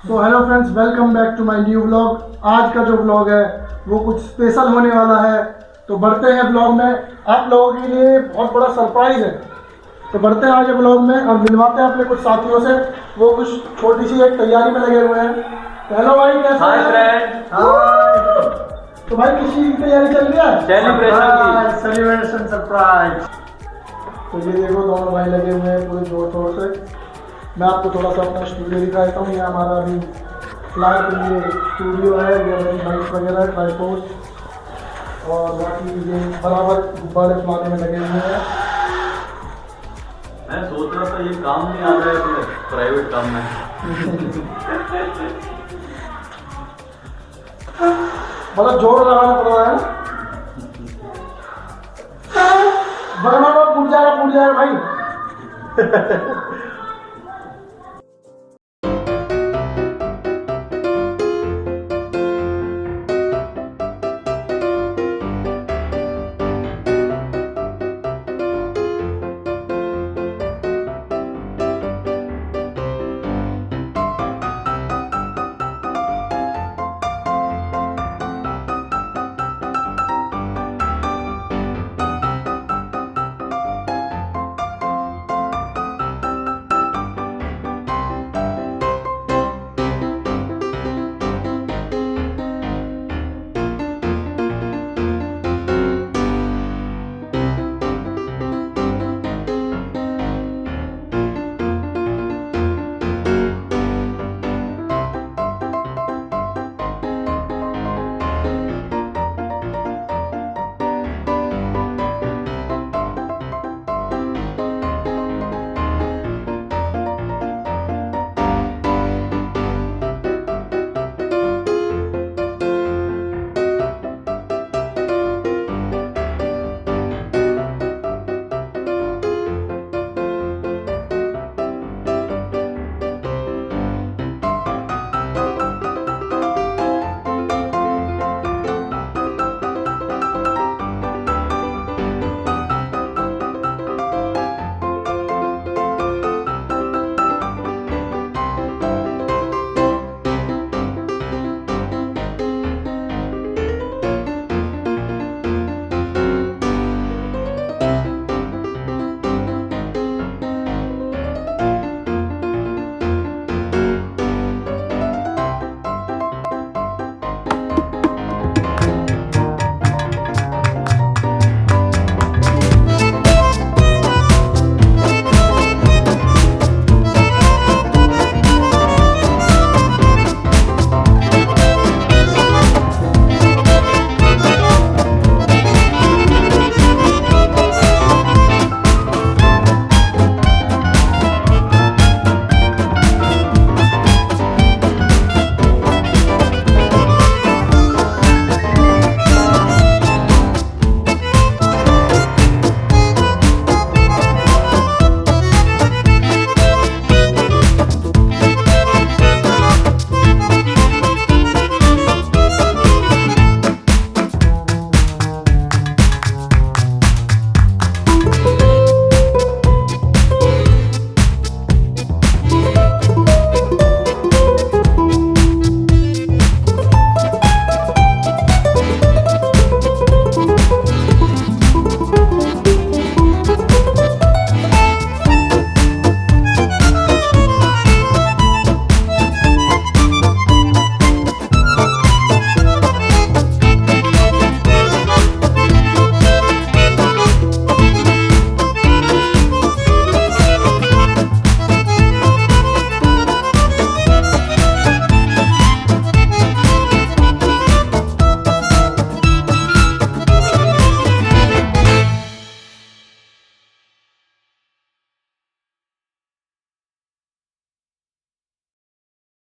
तो hello friends, welcome back to my new vlog. आज का जो व्लॉग है वो कुछ स्पेशल होने वाला है। तो बढ़ते हैं व्लॉग में। आप लोगों के लिए बहुत बड़ा सरप्राइज है। तो बढ़ते हैं आज व्लॉग में और मिलवाते हैं अपने कुछ साथियों से। वो कुछ छोटी सी एक तैयारी में लगे हुए हैं। हेलो भाई, कैसे हाय हैं? फ्रेंड। हाय। तो भाई किस चीज़ की तैयारी चल रही है? Celebration celebration surprise. तो ये देखो दोनों भाई लगे हुए हैं पूरे जोर शोर से। मैं आपको थोड़ा सा अपना स्टूडियो दिखा देता हूँ। ये हमारा अभी फिलहाल के लिए स्टूडियो है। ये हमारी बाइक वगैरह ट्राइपॉड और बाकी ये बराबर गुब्बारे फुलाने में लगे हुए हैं। मैं सोच रहा था ये काम नहीं आ रहा है तुम्हें, प्राइवेट काम में। मतलब जोर लगाना पड़ रहा है ना, वरना तो फूट जाएगा भाई।